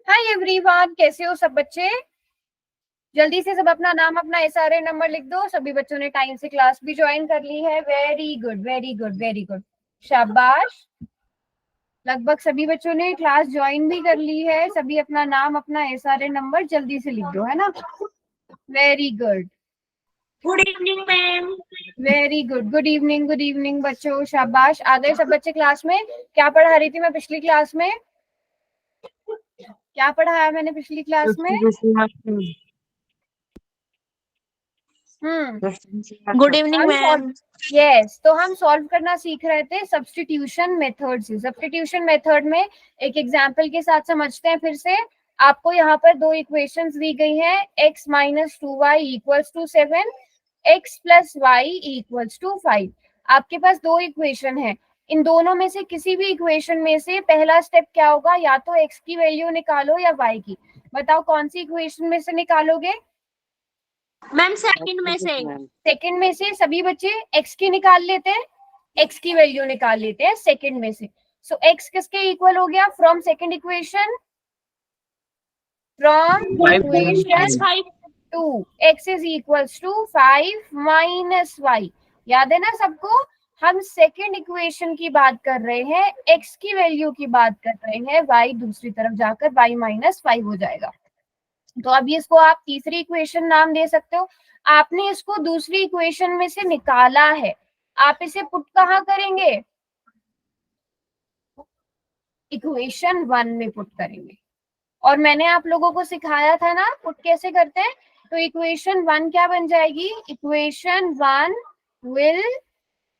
Hi everyone, कैसे हो सब बच्चे? जल्दी से सब अपना नाम, अपना एसआरए नंबर लिख दो। सभी बच्चों ने टाइम से क्लास भी ज्वाइन कर ली है। Very good, very good, very good, शाबाश। लगभग सभी बच्चों ने क्लास ज्वाइन भी कर ली है। सभी अपना नाम, अपना एसआरए नंबर जल्दी से लिख दो, है ना? Very good, good evening ma'am. Very good. Good evening बच्चों, शाबाश। आ गए सब बच्चे क्लास में। क्या पढ़ा रही थी मैं पिछली क्लास में? क्या पढ़ाया मैंने पिछली क्लास में? गुड इवनिंग हम मैम। यस, तो हम सॉल्व करना सीख रहे थे सब्स्टिट्यूशन मेथड से। सब्स्टिट्यूशन मेथड में एक एग्जांपल के साथ समझते हैं फिर से। आपको यहाँ पर दो इक्वेशंस दी गई हैं, x minus 2y equals to 7, x plus y equals to 5। आपके पास दो इक्वेशन है। इन दोनों में से किसी भी इक्वेशन में से पहला स्टेप क्या होगा? या तो x की वैल्यू निकालो या y की। बताओ कौन सी इक्वेशन में से निकालोगे? मैम सेकंड में से। सेकंड में से। सभी बच्चे x की निकाल लेते हैं, x की वैल्यू निकाल लेते हैं सेकंड में से। सो x किसके इक्वल हो गया? From second equation, from equation 2, x is equals to 5 minus y. याद है ना सबको? हम सेकंड इक्वेशन की बात कर रहे हैं, x की वैल्यू की बात कर रहे हैं, y दूसरी तरफ जाकर y माइनस 5 हो जाएगा। तो अब इसको आप तीसरी इक्वेशन नाम दे सकते हो। आपने इसको दूसरी इक्वेशन में से निकाला है, आप इसे पुट कहाँ करेंगे? इक्वेशन 1 में पुट करेंगे। और मैंने आप लोगों को सिखाया था ना पुट कैसे करते हैं। तो इक्वेशन 1 क्या बन जाएगी? इक्वेशन 1 विल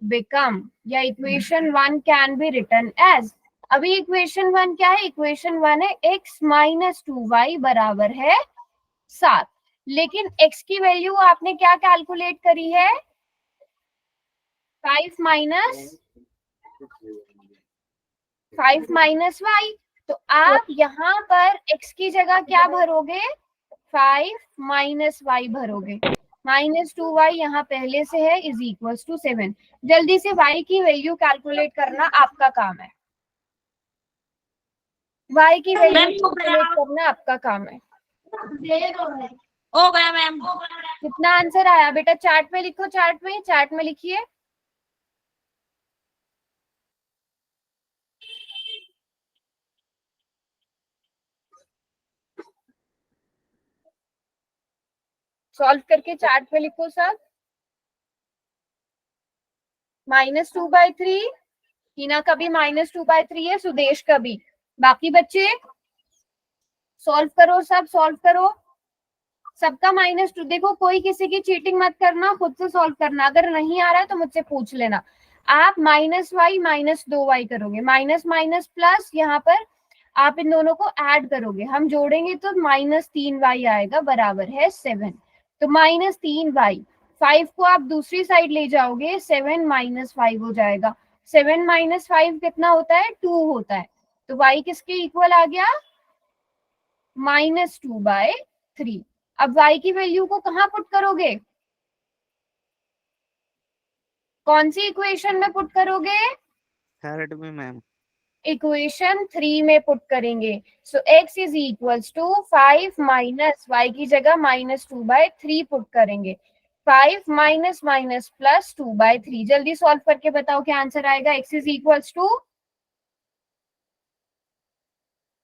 बिकम, या equation 1 can be written as. अभी इक्वेशन 1 क्या है? इक्वेशन 1 है x माइनस 2y बराबर है 7। लेकिन x की वैल्यू आपने क्या कैलकुलेट करी है? 5 माइनस वाई। तो आप यहाँ पर x की जगह क्या भरोगे? 5 माइनस वाई भरोगे। माइनस 2y यहाँ पहले से है, इज इक्वल टू 7। जल्दी से y की वैल्यू कैलकुलेट करना आपका काम है। y की वैल्यू कैलकुलेट करना आपका काम है। हो गया मैम। कितना आंसर आया बेटा? चार्ट में लिखो, चार्ट में लिखिए। सॉल्व करके चार्ट पे लिखो सब। -2/3। हीना का भी -2/3 है, सुदेश का भी। बाकी बच्चे सॉल्व करो, सब सॉल्व करो। सबका -2। देखो कोई किसी की चीटिंग मत करना, खुद से सॉल्व करना। अगर नहीं आ रहा है तो मुझसे पूछ लेना। आप -y -2y करोगे, माइनस माइनस प्लस, यहाँ पर आप इन दोनों को ऐड करोगे। हम जोड़ेंगे तो -3y आएगा, बराबर है 7। तो -3y, 5 को आप दूसरी साइड ले जाओगे, 7 -5 हो जाएगा। 7 -5 कितना होता है? 2 होता है। तो y किसके इक्वल आ गया? -2/3। अब y की वैल्यू को कहाँ पुट करोगे? कौन सी इक्वेशन में पुट करोगे? थर्ड में मैम। इक्वेशन 3 में पुट करेंगे। So x is equals to 5 minus y की जगह -2/3 पुट करेंगे। 5 माइनस माइनस प्लस 2/3। जल्दी सॉल्व करके बताओ क्या आंसर आएगा? x is equals to,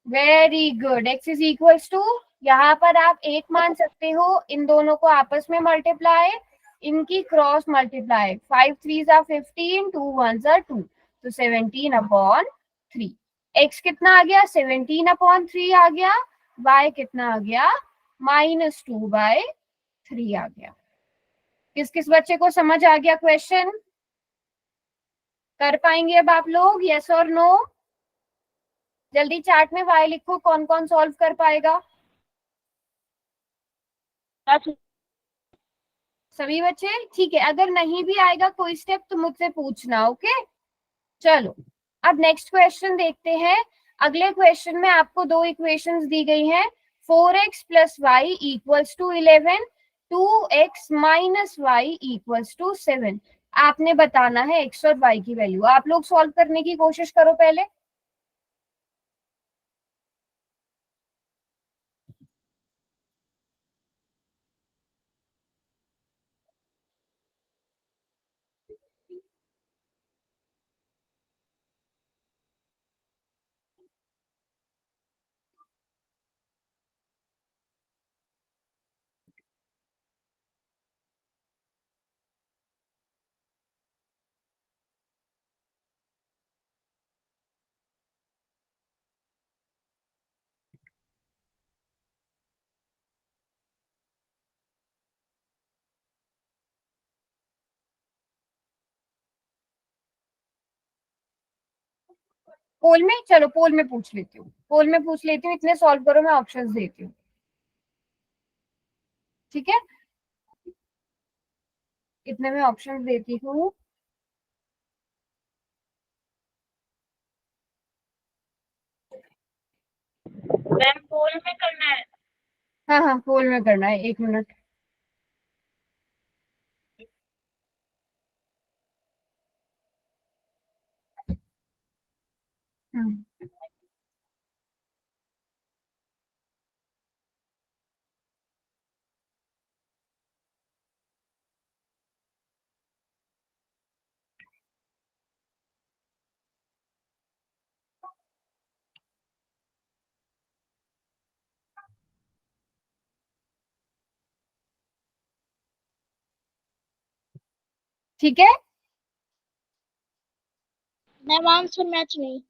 very good, x is equals to, यहाँ पर आप एक मान सकते हो, इन दोनों को आपस में मल्टीप्लाई, इनकी क्रॉस मल्टीप्लाई। 5 3 15, 2 1 2, तो 17/3। x कितना आ गया? 17/3 आ गया। y कितना आ गया? -2/3 आ गया। किस किस बच्चे को समझ आ गया क्वेश्चन? कर पाएंगे अब आप लोग, यस और नो? जल्दी चार्ट में y लिखो, कौन कौन सॉल्व कर पाएगा? सभी बच्चे? ठीक है, अगर नहीं भी आएगा कोई स्टेप तो मुझसे पूछना, ओके? चलो अब नेक्स्ट क्वेश्चन देखते हैं। अगले क्वेश्चन में आपको दो इक्वेशंस दी गई हैं। 4x plus y equals to 11, 2x minus y equals to 7। आपने बताना है x और y की वैल्यू। आप लोग सॉल्व करने की कोशिश करो पहले। पोल में, चलो पोल में पूछ लेती हूँ, पोल में पूछ लेती हूँ, इतने सॉल्व करो, मैं ऑप्शंस देती हूँ, ठीक है, इतने में ऑप्शंस देती हूँ। मैम पोल में करना है। हाँ हाँ पोल में करना है, 1 मिनट। हम्म, ठीक है, मैम आंसर मैच नहीं।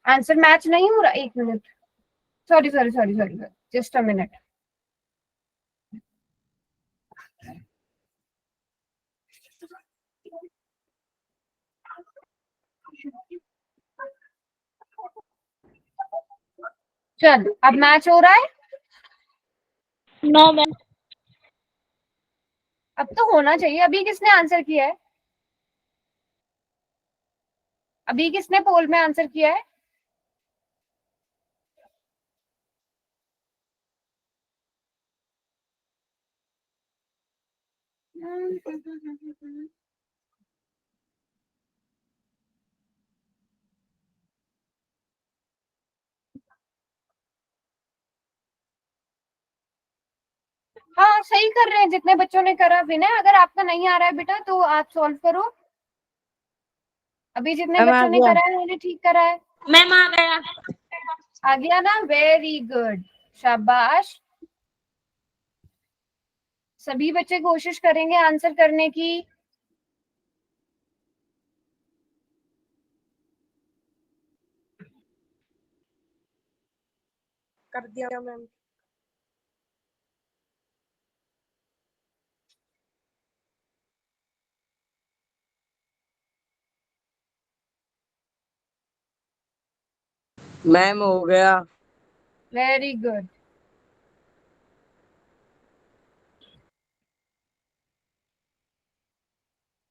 आंसर मैच नहीं हो रहा, 1 minute, sorry sorry sorry sorry, just a minute. चल अब मैच हो रहा है, नो मैम। अब तो होना चाहिए। अभी किसने आंसर किया है, अभी किसने पोल में आंसर किया है? हाँ सही कर रहे हैं जितने बच्चों ने करा। विनय अगर आपका नहीं आ रहा है बेटा तो आप सॉल्व करो। अभी जितने मैम आ बच्चों ने गया। करा है उन्होंने ठीक करा है। मैम आ गया। आ गया ना, वेरी गुड, शाबाश। सभी बच्चे कोशिश करेंगे आंसर करने की। कर दिया मैम। मैम हो गया। Very good.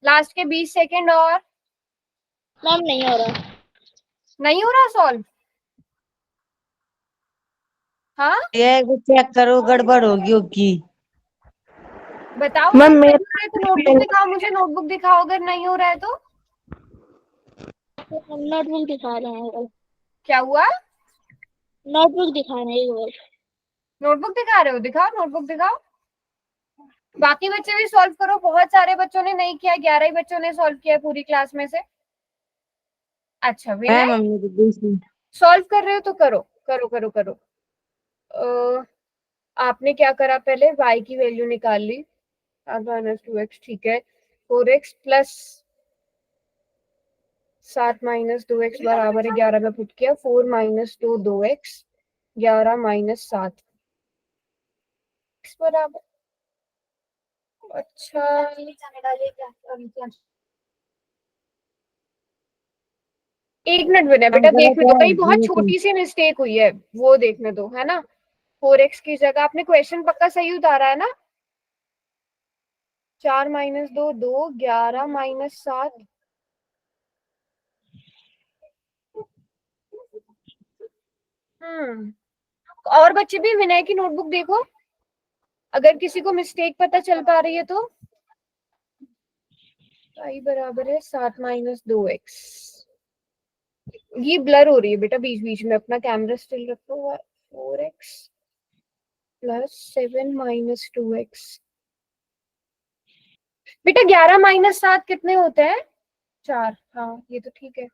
लास्ट के 20 सेकेंड और। मैम नहीं हो रहा। नहीं हो रहा सॉल्व? हाँ ये चेक करो, गड़बड़ होगी होगी। बताओ, मैम अगर नहीं मेरे हो रहा है तो नोटबुक दिखाओ मुझे, नोटबुक दिखाओ अगर नहीं हो रहा है तो। नोटबुक दिखा रहे हैं। क्या हुआ? नोटबुक दिखा रहे हैं। नोटबुक दिखा रहे हो, दिखाओ नोटबुक दिखाओ। बाकी बच्चे भी सॉल्व करो, बहुत सारे बच्चों ने नहीं किया, 11 ही बच्चों ने सॉल्व किया पूरी क्लास में से। अच्छा मैम विनय हमने तो दूसरी। सॉल्व कर रहे हो तो करो करो करो करो। अ, आपने क्या करा, पहले y की वैल्यू निकाल ली, -2x, ठीक है। 4x प्लस 7 माइनस 2x बराबर है 11 में पुट किया, 4 माइनस 2 2x, 11 माइनस 7 बराबर। अच्छा 1 मिनट विनय मैम बेटा गलत देखने दो, है, कहीं बहुत छोटी सी मिस्टेक हुई है, वो देखने दो, है ना। 4x की जगह आपने क्वेश्चन पक्का सही उतारा है ना। 4 माइनस 2 2, 11 माइनस 7। और बच्चे भी विनय की नोटबुक देखो, अगर किसी को मिस्टेक पता चल पा रही है तो। y बराबर है 7 माइनस 2x। ये ब्लर हो रही है बेटा बीच बीच में, अपना कैमरा स्टिल रखो। 4x plus 7 minus 2x। बेटा 11 माइनस 7 कितने होते हैं? 4। हाँ ये तो ठीक है।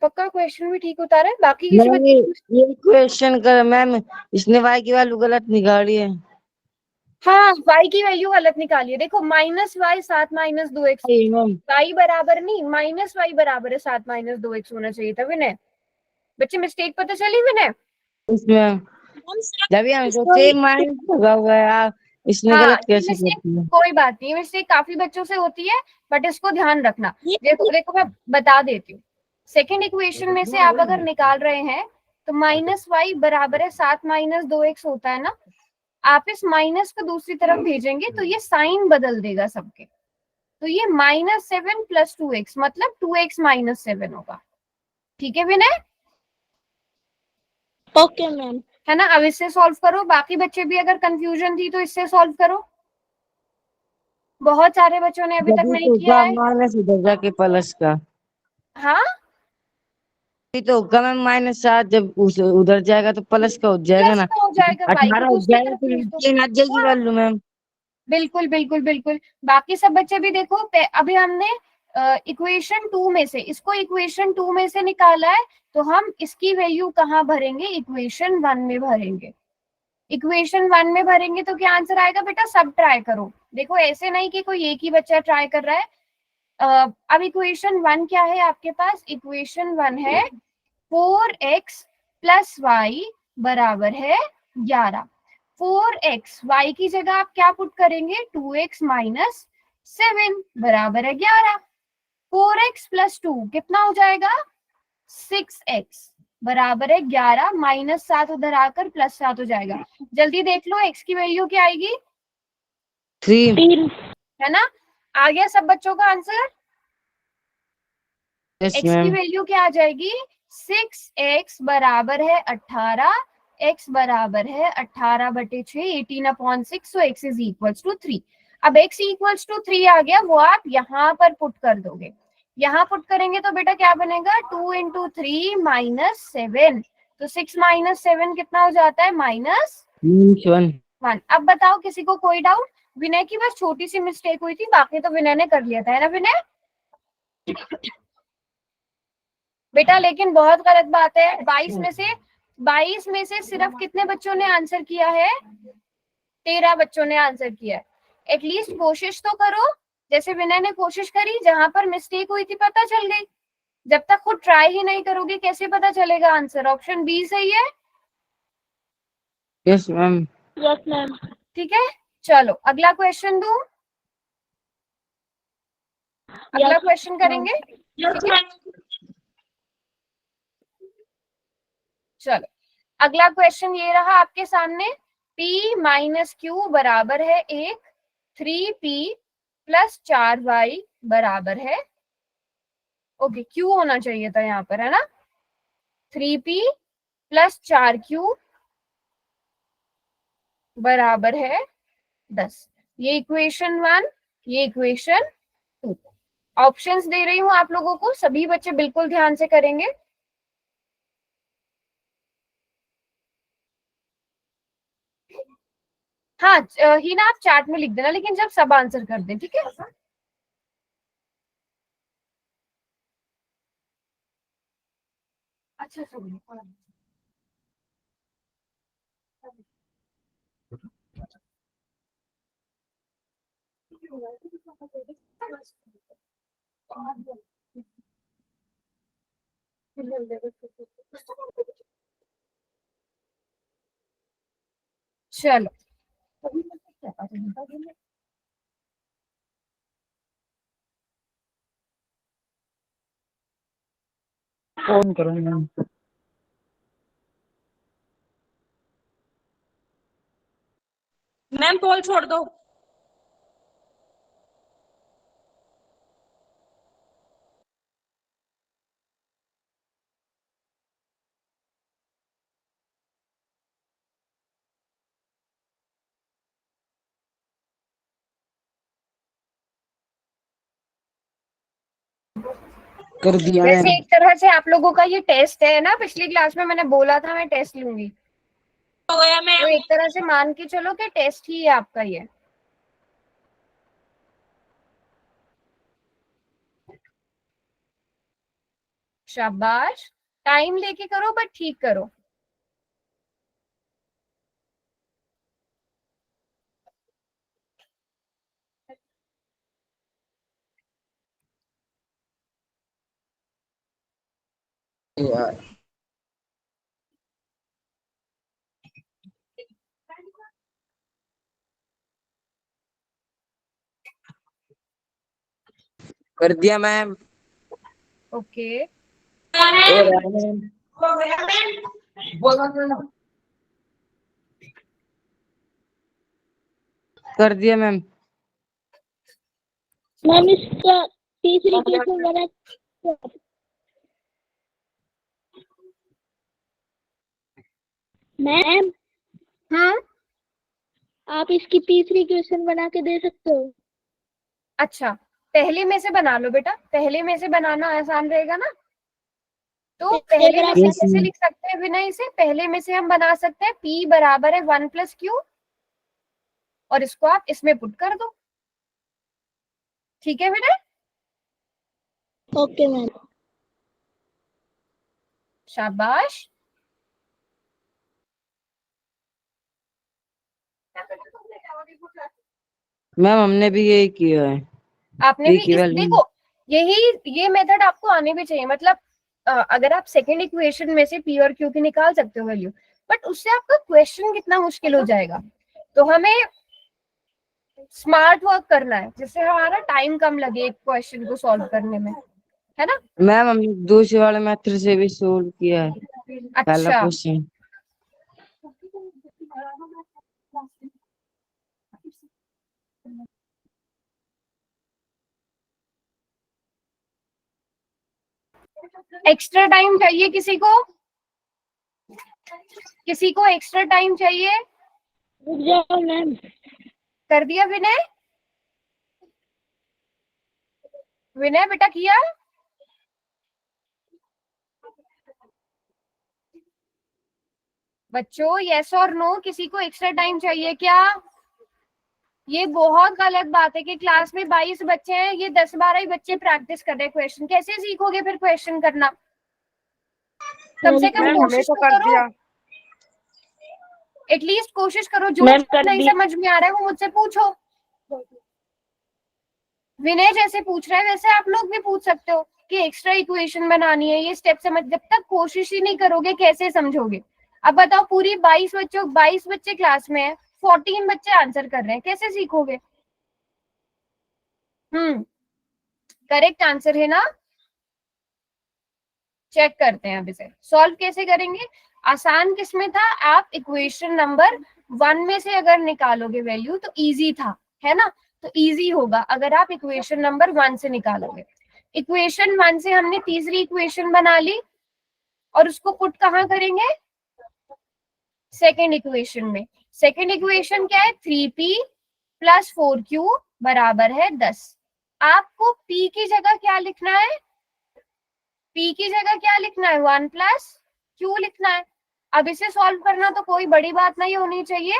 पक्का क्वेश्चन भी ठीक उतारा है, बाकी किसी मैम बच्चे को। ये क्वेश्चन कर मैम, इसने y की वैल्यू गलत निकाली है। हाँ y की वैल्यू गलत निकालिए, देखो -y 7 minus 2x। Ma'am y बराबर नहीं, -y बराबर है 7 माइनस 2x होना चाहिए था विनय। बच्चे मिस्टेक पता चली विनय? इसमें जब हम सोचे माइनस लगा हुआ है, इसमें हाँ, गलत ये कैसे मिस्टेक करती है? कोई बात नहीं, मिस्टेक काफी बच्चों से होती है, बट इसको ध्यान रखना। देखो देखो मैं बता देती हूँ। सेकेंड इक्वेशन में से आप अगर निकाल रहे हैं तो -y बराबर है 7 - 2x होता है ना। आप इस माइनस को दूसरी तरफ भेजेंगे तो ये साइन बदल देगा सबके। तो ये -7 + 2x मतलब 2x - 7 होगा। ठीक है विनय, ओके मैम। है ना। अब इससे सॉल्व करो, बाकी बच्चे भी अगर कंफ्यूजन थी तो इससे सॉल्व करो। बहुत सारे बच्चों ने अभी तक जब नहीं तो किया होगा है। माइनस इधर जाके प्लस का। हाँ, ये तो होगा मैम -7, जब उस उधर जाएगा तो प्लस का हो जाएगा प्लस ना। का हो जाएगा, y को 18 हो दूसरी जाएगा तरफ तो भेज दो। 3 आ जाएगी हाँ, वैल्यू मैम। बिल्कुल बिल्कुल बिल्कुल। बाकी सब बच्चे भी देखो, अभी हमने इक्वेशन 2 में से, इसको इक्वेशन 2 में से निकाला है, तो हम इसकी वैल्यू कहाँ भरेंगे, इक्वेशन 1 में भरेंगे। इक्वेशन 1 में भरेंगे तो क्या आंसर आएगा बेटा, सब ट्राई करो। देखो ऐसे नहीं कि कोई एक ही बच्चा ट्राई कर रहा है। अब इक्वेशन 1 क्या है आपके पास, इक्वेशन 1 है 4x + y बराबर है 11। 4x, y की जगह आप क्या पुट करेंगे, 2x - 7 बराबर है 11। 4x + 2 कितना हो जाएगा, 6x बराबर है 11, -7 उधर आकर +7 हो जाएगा। जल्दी देख लो x की वैल्यू क्या आएगी, 3। 3। है ना। आ गया सब बच्चों का आंसर। यस x की मैम। वैल्यू क्या आ जाएगी, 6x बराबर है 18, x बराबर है 18/6, 18/6, सो x इज इक्वल्स टू 3। अब x इक्वल्स टू 3 आ गया, वो आप यहाँ पर पुट कर दोगे। यहाँ पुट करेंगे तो बेटा क्या बनेगा, 2 × 3 - 7, तो 6 - 7 कितना हो जाता है, -1। -1। अब बताओ किसी को कोई डाउट। विनय की बस छोटी सी मिस्टेक हुई थी, बाकी तो विनय ने कर लिया था, है ना विनय बेटा। लेकिन बहुत गलत बात है, 22 में से सिर्फ कितने बच्चों ने आंसर किया है, 13 बच्चों ने आंसर किया है। एटलीस्ट कोशिश तो करो, जैसे विनय ने कोशिश करी, जहां पर मिस्टेक हुई थी पता चल गई। जब तक खुद ट्राई ही नहीं करोगे कैसे पता चलेगा आंसर। ऑप्शन बी सही है। Yes ma'am. Yes ma'am. ठीक है, चलो अगला क्वेश्चन दूं। अगला यस क्वेश्चन मैम। करेंगे, यस ठीक है। मैम। चलो अगला क्वेश्चन ये रहा आपके सामने, p - q बराबर है 1, 3p + 4y बराबर है, ओके q होना चाहिए था यहाँ पर, है ना। 3p + 4q बराबर है 10। ये इक्वेशन 1, ये इक्वेशन 2। ऑप्शंस दे रही हूँ आप लोगों को, सभी बच्चे बिल्कुल ध्यान से करेंगे। हाँ, ही ना आप चार्ट में लिख देना, लेकिन जब सब आंसर कर दें, ठीक है। अच्छा चलो, फोन करो मैम। मैम पोल छोड़ दो। कर दिया वैसे मैम। एक तरह से आप लोगों का ये टेस्ट है ना, पिछली क्लास में मैंने बोला था मैं टेस्ट लूंगी, हो गया तो मैम। एक तरह से मान के चलो कि टेस्ट ही है आपका ये। शाबाश, टाइम लेके करो बट ठीक करो। कर दिया मैम। ओके कर दिया मैम। मैम इसका तीसरी इक्वेशन बना। मैम हम्म, आप इसकी तीसरी इक्वेशन बना के दे सकते हो। अच्छा पहले में से बना लो बेटा, पहले में से बनाना आसान रहेगा ना। तो पहले में से Yes, कैसे ma'am. लिख सकते हैं विनय? इसे पहले में से हम बना सकते हैं P बराबर है 1 + Q, और इसको आप इसमें पुट कर दो। ठीक है विनय? Okay ma'am. शाबाश। मैम हमने भी यही किया है। आपने P भी की इस वैल्यू देखो, ये मेथड आपको आने भी चाहिए। मतलब अगर आप सेकंड इक्वेशन में से P और Q की निकाल सकते हो वैल्यू, बट उससे आपका क्वेश्चन कितना मुश्किल हो जाएगा। तो हमें स्मार्ट वर्क करना है जिससे हमारा टाइम कम लगे एक क्वेश्चन को सॉल्व करने में, है ना? मैम हमने दूसरे वाले मेथड से भी सोल्व किया है पहला अच्छा क्वेश्चन। एक्स्ट्रा टाइम चाहिए किसी को? किसी को एक्स्ट्रा टाइम चाहिए? रुक जाओ मैम। कर दिया विनय? विनय बेटा किया? बच्चों यस और नो, किसी को एक्स्ट्रा टाइम चाहिए क्या? ये बहुत गलत बात है कि क्लास में 22 बच्चे हैं, ये 10-12 ही बच्चे प्रैक्टिस कर रहे हैं क्वेश्चन। कैसे सीखोगे फिर क्वेश्चन करना? कम से कम मैम हमें कोशिश तो तो कर करो, दिया। एटलीस्ट कोशिश करो। जो मैम चीज कर नहीं दी। समझ में आ रहा है वो मुझसे पूछो। विनय जैसे पूछ रहा है वैसे आप लोग भी पूछ सकते हो कि एक्स्ट्रा इक्वेशन बनानी है, ये स्टेप समझ। जब तक कोशिश ही नहीं करोगे कैसे समझोगे? अब बताओ, पूरी 22 बच्चे क्लास में है, 14 बच्चे आंसर कर रहे हैं, कैसे सीखोगे? करेक्ट आंसर है ना? चेक करते हैं अब इसे सॉल्व कैसे करेंगे। आसान किसमें था? आप इक्वेशन नंबर 1 में से अगर निकालोगे वैल्यू तो इजी था, है ना? तो इजी होगा अगर आप इक्वेशन नंबर 1 से निकालोगे। इक्वेशन 1 से हमने तीसरी इक्वेशन बना ली, और उसको पुट कहाँ करेंगे? सेकेंड इक्वेशन में। सेकेंड इक्वेशन क्या है? 3p + 4q बराबर है 10। आपको p की जगह क्या लिखना है? p की जगह क्या लिखना है? 1 + q लिखना है। अब इसे सॉल्व करना तो कोई बड़ी बात नहीं होनी चाहिए।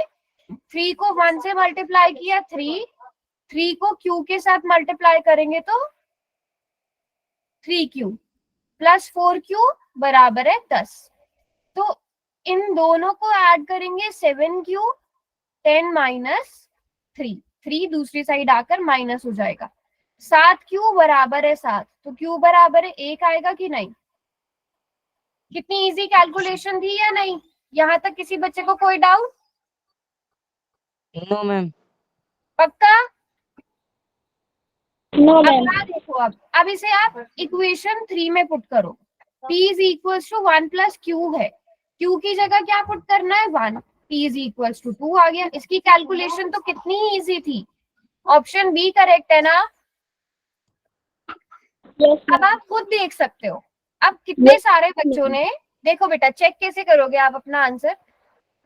3 को 1 से मल्टीप्लाई किया 3 को q के साथ मल्टीप्लाई करेंगे तो 3q + 4q बराबर है 10। तो इन दोनों को ऐड करेंगे 7q 10 - 3 दूसरी साइड आकर माइनस हो जाएगा। 7q बराबर है 7, तो q बराबर है 1 आएगा कि नहीं? कितनी इजी कैलकुलेशन थी या नहीं? यहाँ तक किसी बच्चे को कोई डाउट? No ma'am. पक्का? नो अब मैम। क्या देखो, अब इसे आप इक्वेशन 3 में पुट करो। p = 1 + q है, q की जगह क्या पुट करना है? 1। p = 2 आ गया। इसकी कैलकुलेशन तो कितनी इजी थी। ऑप्शन बी करेक्ट है ना? यस अब आप खुद देख सकते हो, अब कितने सारे बच्चों ने, देखो बेटा चेक कैसे करोगे आप अपना आंसर।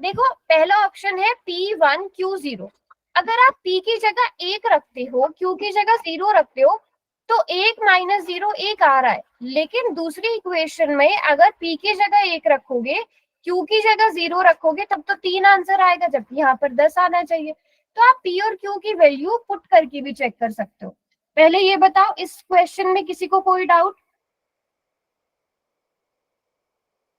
देखो पहला ऑप्शन है P1 Q0। अगर आप P की जगह 1 रखते हो, Q की जगह 0 रखते हो, तो 1 - 0 1 आ रहा है। लेकिन दूसरी इक्वेशन में अगर P की जगह 1 रखोगे, Q की जगह 0 रखोगे, तब तो 3 आंसर आएगा, जबकि यहाँ पर 10 आना चाहिए। तो आप P और Q की वैल्यू पुट करके भी चेक कर सकते हो। पहले ये बताओ, इस क्वेश्चन में किसी को कोई डाउट?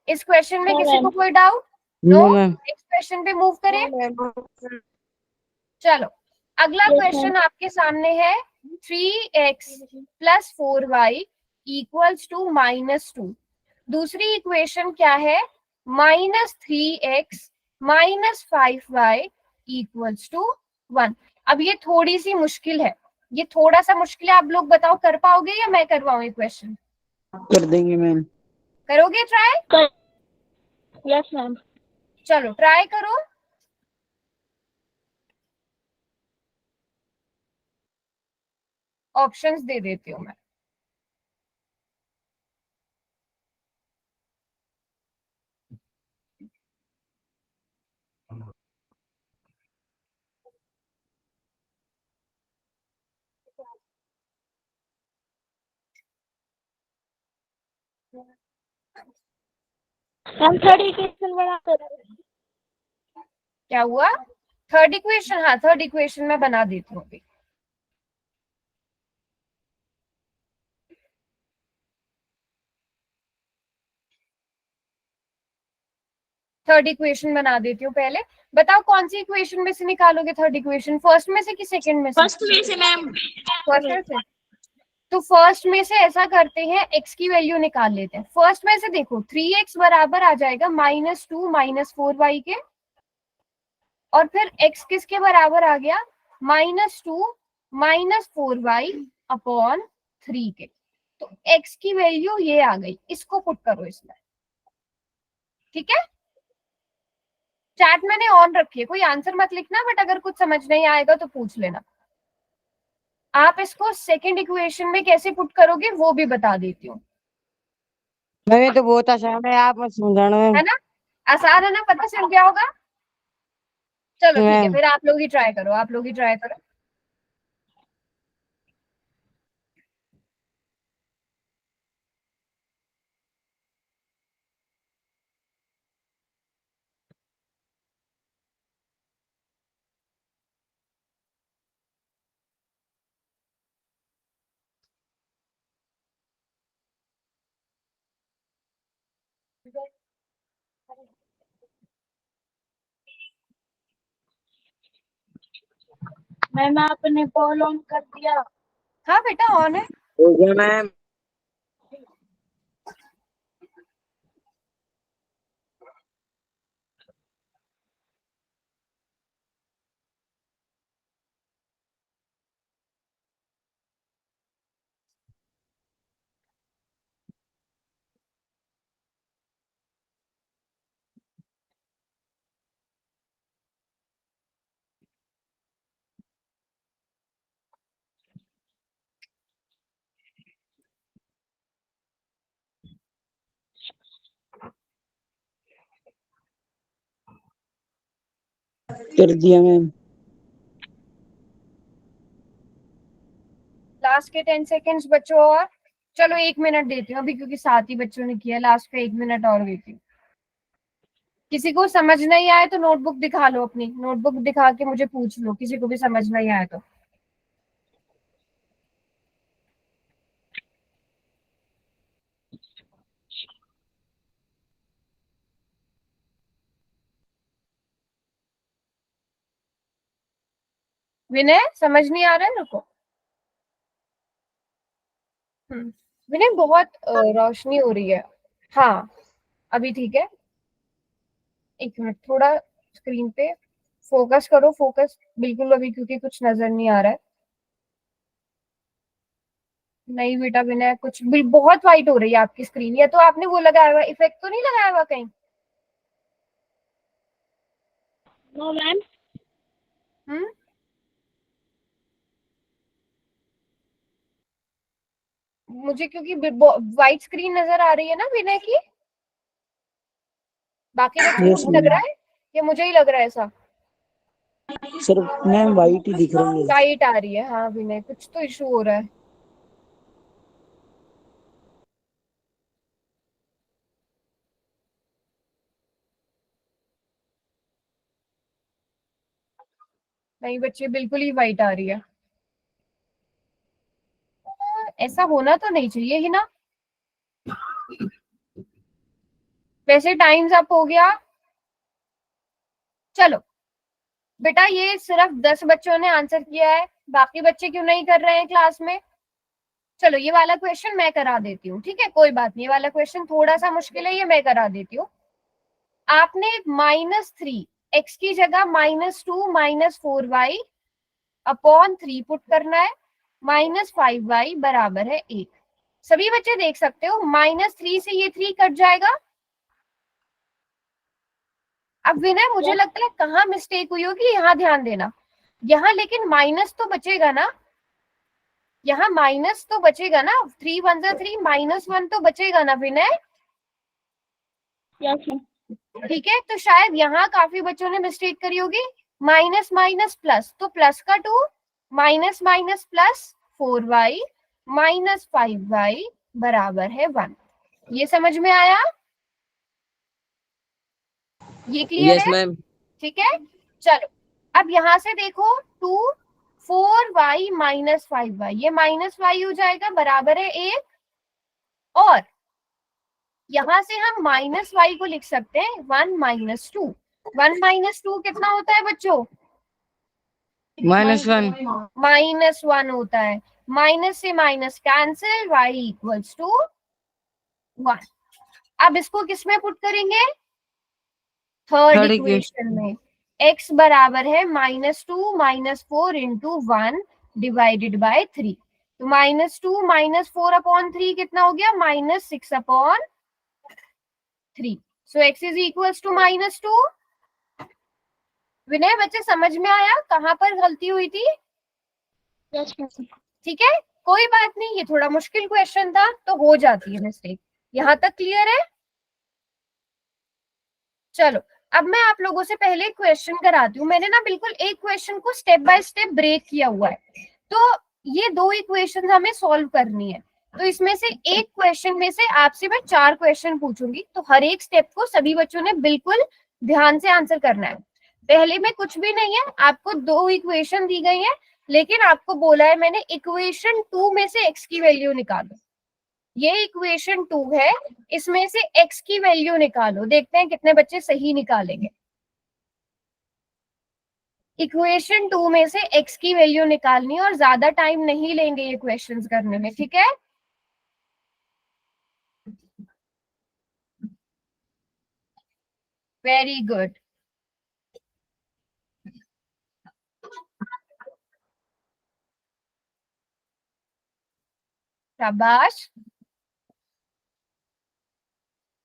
इस क्वेश्चन में नो किसी को मैम। कोई doubt? No. No ma'am. Next question पे मूव करें। चलो अगला यस मैम। क्वेश्चन आपके सामने है। 3x + 4y = -2। दूसरी इक्वेशन क्या है? -3x - 5y = 1। अब ये थोड़ी सी मुश्किल है, ये थोड़ा सा मुश्किल है, आप लोग बताओ कर पाओगे या मैं करवाऊं ये क्वेश्चन? कर देंगे मैम। करोगे ट्राई? Yes ma'am. चलो ट्राई करो। ऑप्शंस दे देती हूँ मैं। हम थर्ड इक्वेशन बना कर क्या हुआ? Third equation? हाँ थर्ड इक्वेशन मैं बना देती हूँ अभी। थर्ड इक्वेशन बना देती हूँ पहले। बताओ कौन सी इक्वेशन में से निकालोगे थर्ड इक्वेशन, फर्स्ट में से कि सेकंड में से? फर्स्ट में से मैम। फर्स्ट में से। तो फर्स्ट में से ऐसा करते हैं, x की वैल्यू निकाल लेते हैं। फर्स्ट में से देखो 3x बराबर आ जाएगा -2 -4y के, और फिर x किसके बराबर आ गया? -2 -4y अपॉन 3 के। तो x की वैल्यू ये आ गई, इसको पुट करो इसमें। ठीक है, चैट मैंने ऑन रखी है, कोई आंसर मत लिखना, बट अगर कुछ समझ नहीं आएगा तो पूछ लेना। आप इसको सेकंड इक्वेशन में कैसे पुट करोगे वो भी बता देती हूँ। मैम ये तो बहुत आसान है, आप मत समझाना मैम। है ना, आसान है ना, पता चल गया होगा। चलो ठीक है, मैम फिर आप लोग ही ट्राई करो, आप लोग ही ट्राई करो। मैम आपने कॉल ऑन कर दिया? हाँ बेटा ऑन है। हो गया मैम। कर दिया मैम। लास्ट के 10 सेकेंड्स बच्चों और। चलो 1 मिनट देती हूँ अभी, क्योंकि 7 ही बच्चों ने किया, लास्ट का 1 मिनट और देती हूँ। किसी को समझ नहीं आए तो नोटबुक दिखा लो, अपनी नोटबुक दिखा के मुझे पूछ लो, किसी को भी समझ नहीं आए तो। विनय समझ नहीं आ रहा है? रुको। विनय बहुत रोशनी हो रही है। हाँ अभी ठीक है। 1 मिनट, थोड़ा स्क्रीन पे फोकस करो, फोकस बिल्कुल अभी, क्योंकि कुछ नजर नहीं आ रहा है। नहीं बेटा विनय, कुछ बहुत वाइट हो रही है आपकी स्क्रीन, या तो आपने वो लगाया हुआ इफेक्ट तो नहीं लगाया हुआ कहीं? No ma'am. हम्म, मुझे क्योंकि वाइट स्क्रीन नजर आ रही है ना विनय की। बाकी बच्चों को यस भी लग रहा मैम। है या मुझे ही लग रहा है ऐसा? सर मैम वाइट ही दिख रही है। वाइट आ रही है, हाँ विनय कुछ तो इशू हो रहा है। नहीं बच्चे, बिल्कुल ही वाइट आ रही है। ऐसा होना तो नहीं चाहिए ही ना। वैसे टाइम्स अप हो गया। चलो बेटा, ये सिर्फ 10 बच्चों ने आंसर किया है, बाकी बच्चे क्यों नहीं कर रहे हैं क्लास में? चलो ये वाला क्वेश्चन मैं करा देती हूँ, ठीक है कोई बात नहीं, ये वाला क्वेश्चन थोड़ा सा मुश्किल है, ये मैं करा देती हूँ। आपने -3 x की जगह -2 -4y अपॉन 3 पुट करना है। -5y बराबर है 1। सभी बच्चे देख सकते हो -3 से ये 3 कट जाएगा। अब विनय मुझे लगता है कहाँ मिस्टेक हुई होगी, यहाँ ध्यान देना। यहाँ लेकिन माइनस तो बचेगा ना, यहाँ माइनस तो बचेगा ना, 3 1 3 -1 तो बचेगा ना विनय। Yes ma'am. ठीक है, तो शायद यहाँ काफी बच्चों ने मिस्टेक करी होगी। माइनस माइनस प्लस, तो प्लस का 2, minus minus plus 4y -5y बराबर है 1। ये समझ में आया? ये क्लियर यस है? मैम। ठीक है, चलो अब यहां से देखो 2 4y -5y, ये -y हो जाएगा बराबर है 1। और यहां से हम -y को लिख सकते हैं 1 -2। 1 -2 कितना होता है बच्चों? -1। -1 होता है। माइनस से minus cancel, y equals to 1। अब इसको किस में पुट करेंगे? थर्ड थर्ड इक्वेशन में। x बराबर है -2 -4 इंटू 1 डिवाइडेड बाय 3। तो -2 -4 अपॉन 3 कितना हो गया? -6 upon 3। So x is equals to -2। Vinay बच्चे समझ में आया कहां पर गलती हुई थी? Yes ma'am. ठीक है, कोई बात नहीं, ये थोड़ा मुश्किल क्वेश्चन था तो हो जाती है मिस्टेक। यहां तक क्लियर है? चलो अब मैं आप लोगों से पहले क्वेश्चन कराती हूँ। मैंने ना बिल्कुल एक क्वेश्चन को स्टेप बाय स्टेप ब्रेक किया हुआ है। तो ये 2 इक्वेशन हमें सॉल्व करनी है। तो इसमें से एक क्वेश्चन में से आपसे मैं 4 क्वेश्चन पूछूंगी, तो हर एक स्टेप को सभी बच्चों ने बिल्कुल ध्यान से आंसर करना है। पहले में कुछ भी नहीं है, आपको 2 इक्वेशन दी गई है, लेकिन आपको बोला है मैंने इक्वेशन 2 में से x की वैल्यू निकालो। ये इक्वेशन 2 है, इसमें से x की वैल्यू निकालो। देखते हैं कितने बच्चे सही निकालेंगे। इक्वेशन 2 में से x की वैल्यू निकालनी है और ज्यादा टाइम नहीं लेंगे ये क्वेश्चंस करने में, ठीक है? Very good. शाबाश,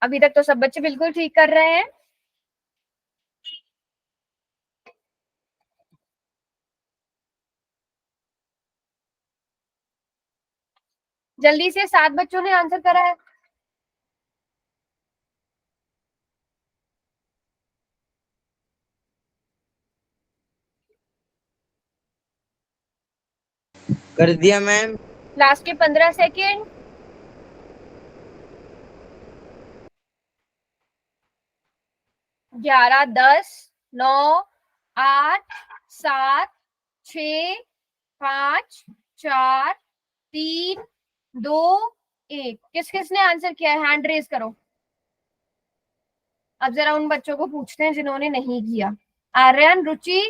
अभी तक तो सब बच्चे बिल्कुल ठीक कर रहे हैं। जल्दी से 7 बच्चों ने आंसर करा है। कर दिया मैम। लास्ट के 15 सेकेंड। 11 10 9 8 7 6 5 4 3 2 1। किस किसने आंसर किया है? हैंड रेज करो। अब जरा उन बच्चों को पूछते हैं जिन्होंने नहीं किया। आर्यन, रुचि,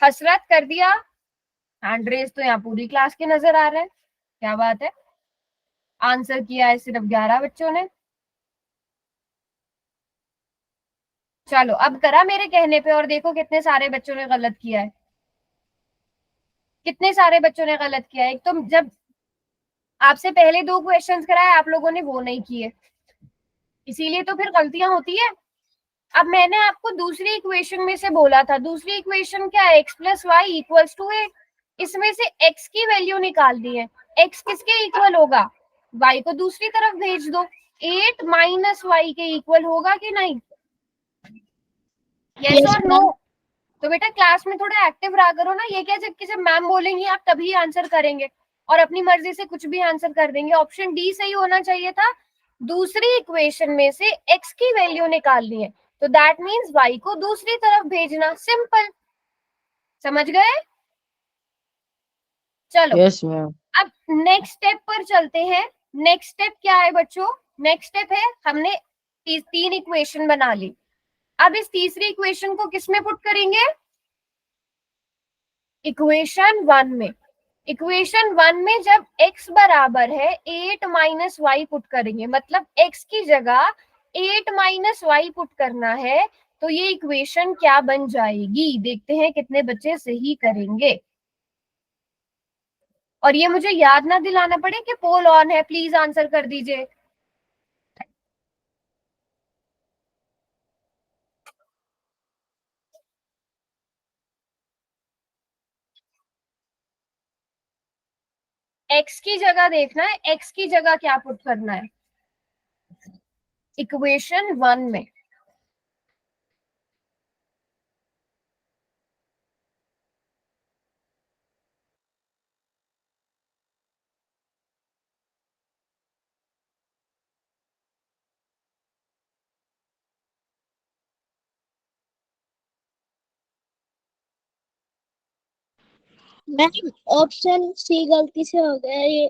हसरत कर दिया? हैंड रेज तो यहाँ पूरी क्लास के नजर आ रहे हैं। क्या बात है, आंसर किया है सिर्फ 11 बच्चों ने। चलो अब करा मेरे कहने पे और देखो कितने सारे बच्चों ने गलत किया है। कितने सारे बच्चों ने गलत किया है। एक तो जब आपसे पहले 2 क्वेश्चंस कराए आप लोगों ने वो नहीं किए, इसीलिए तो फिर गलतियां होती है। अब मैंने आपको दूसरी इक्वेशन में से बोला था, दूसरी इक्वेशन क्या है? x plus y equals to 8। इसमें से x की वैल्यू निकालनी है। x किसके इक्वल होगा? y को दूसरी तरफ भेज दो। 8 माइनस वाई के इक्वल होगा कि नहीं? यस यस और नो? मैम। तो बेटा क्लास में थोड़ा एक्टिव रहा करो ना। ये क्या जबकि जब मैम बोलेंगी आप तभी आंसर करेंगे और अपनी मर्जी से कुछ भी आंसर कर देंगे। ऑप्शन डी सही होना चाहिए था। दूसरी इक्वेशन में से x की वैल्यू निकालनी है, तो दैट मीन्स y को दूसरी तरफ भेजना। सिंपल, समझ गए? चलो यस मैम। अब नेक्स्ट स्टेप पर चलते हैं। नेक्स्ट स्टेप क्या है बच्चों? नेक्स्ट स्टेप है हमने 3 इक्वेशन बना ली। अब इस तीसरी इक्वेशन को किस में पुट करेंगे? इक्वेशन 1 में। इक्वेशन 1 में जब x बराबर है 8 माइनस वाई पुट करेंगे, मतलब x की जगह 8 माइनस वाई पुट करना है, तो ये इक्वेशन क्या बन जाएगी? देखते हैं कितने बच्चे सही करेंगे। और ये मुझे याद ना दिलाना पड़े कि पोल ऑन है, प्लीज आंसर कर दीजिए। एक्स की जगह देखना है, एक्स की जगह क्या पुट करना है इक्वेशन 1 में। मैम ऑप्शन सी गलती से हो गया ये।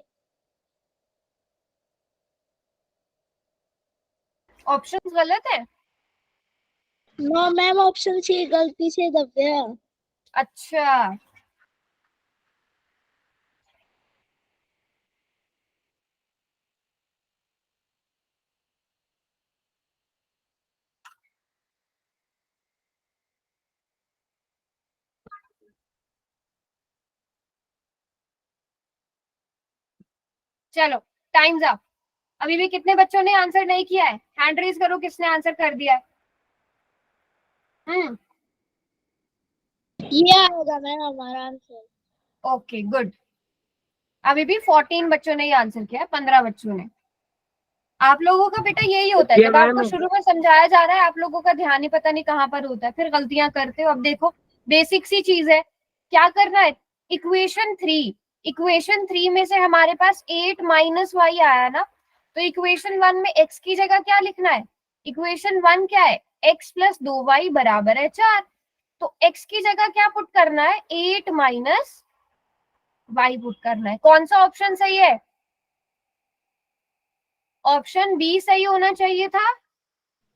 ऑप्शंस गलत है? नो मैम, ऑप्शन सी गलती से दब गया। अच्छा, चलो टाइम्स अप। अभी भी कितने बच्चों ने आंसर नहीं किया है? हैंड रेज करो किसने आंसर कर दिया है। ये आएगा मैम हमारा आंसर। Okay good. अभी भी 14 बच्चों ने ही आंसर किया है, 15 बच्चों ने। आप लोगों का बेटा यही होता है, ये जब आपको मैम शुरू में समझाया जा रहा है आप लोगों का ध्यान ही पता नहीं कहाँ पर होता है, फिर गलतियां करते हो। अब देखो बेसिक सी चीज है, क्या करना है, इक्वेशन 3 में से हमारे पास 8 माइनस वाई आया ना, तो इक्वेशन 1 में x की जगह क्या लिखना है, इक्वेशन 1 क्या है, x प्लस 2y बराबर है 4। तो x की जगह क्या पुट करना है, 8 माइनस y पुट करना है। कौन सा ऑप्शन सही है? ऑप्शन बी सही होना चाहिए था।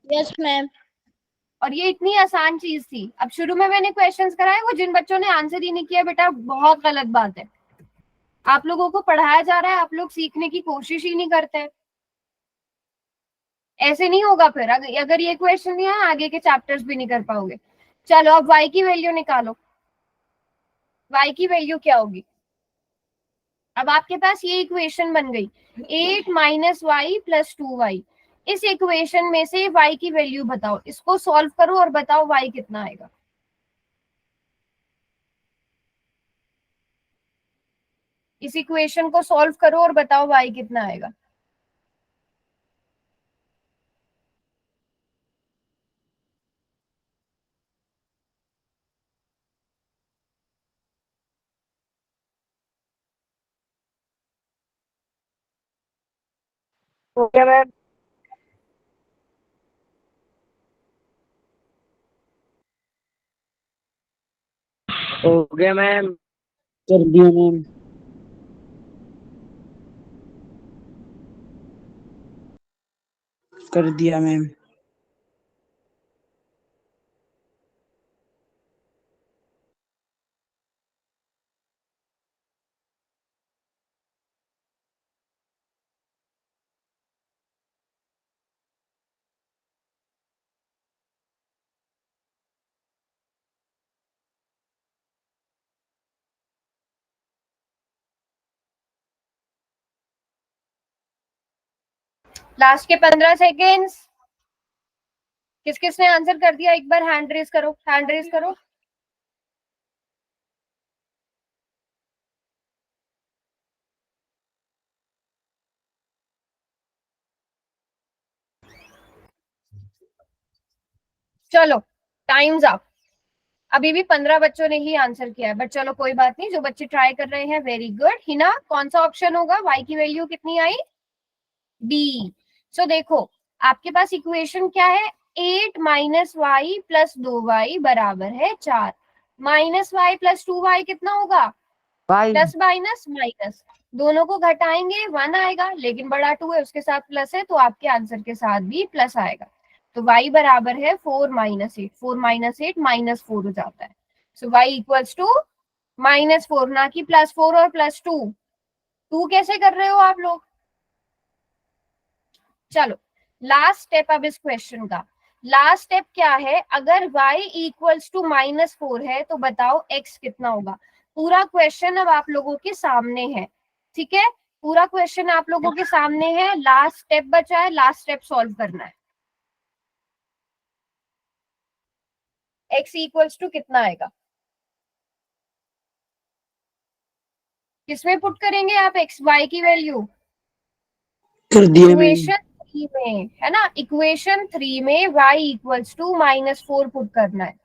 Yes ma'am. और ये इतनी आसान चीज थी। अब शुरू में मैंने क्वेश्चंस कराए, वो जिन बच्चों ने आंसर ही नहीं किया बेटा बहुत गलत बात है। आप लोगों को पढ़ाया जा रहा है, आप लोग सीखने की कोशिश ही नहीं करते। ऐसे नहीं होगा फिर, अगर ये क्वेश्चन नहीं है आगे के चैप्टर्स भी नहीं कर पाओगे। चलो अब y की वैल्यू निकालो। y की वैल्यू क्या होगी? अब आपके पास ये इक्वेशन बन गई 8 माइनस वाई प्लस 2y। इस इक्वेशन में से y की वैल्यू बताओ, इसको सॉल्व करो और बताओ y कितना आएगा। इस इक्वेशन को सॉल्व करो और बताओ y कितना आएगा। हो गया मैम। हो गया मैम। कर दिया मैम। कर दिया मैम। लास्ट के 15 सेकेंड्स। किस किसने आंसर कर दिया एक बार हैंड रेज करो, हैंड रेज करो। चलो टाइम्स अप। अभी भी 15 बच्चों ने ही आंसर किया है, बट चलो कोई बात नहीं, जो बच्चे ट्राई कर रहे हैं वेरी गुड। हिना कौन सा ऑप्शन होगा, y की वैल्यू कितनी आई? बी। सो देखो आपके पास इक्वेशन क्या है, 8 माइनस वाई प्लस 2y बराबर है 4। माइनस वाई प्लस 2y कितना होगा, भाई प्लस माइनस माइनस, दोनों को घटाएंगे 1 आएगा, लेकिन बड़ा 2 है उसके साथ प्लस है तो आपके आंसर के साथ भी प्लस आएगा। तो y बराबर है 4 माइनस 8, 4 माइनस 8 माइनस 4 हो जाता है। सो y इक्वल्स टू -4, ना कि +4 और +2। 2 कैसे कर रहे हो आप लोग? चलो लास्ट स्टेप अब इस क्वेश्चन का, लास्ट स्टेप क्या है, अगर y इक्वल्स टू -4 है तो बताओ x कितना होगा। पूरा क्वेश्चन अब आप लोगों के सामने है, ठीक है, पूरा क्वेश्चन आप लोगों के सामने है, लास्ट स्टेप बचा है, लास्ट स्टेप सॉल्व करना है। x इक्वल्स टू कितना आएगा, किसमें पुट करेंगे आप x y की वैल्यू, कर दिया मैम। इक्वेशन 3 में है ना, इक्वेशन 3 में y इक्वल्स टू -4 पुट करना है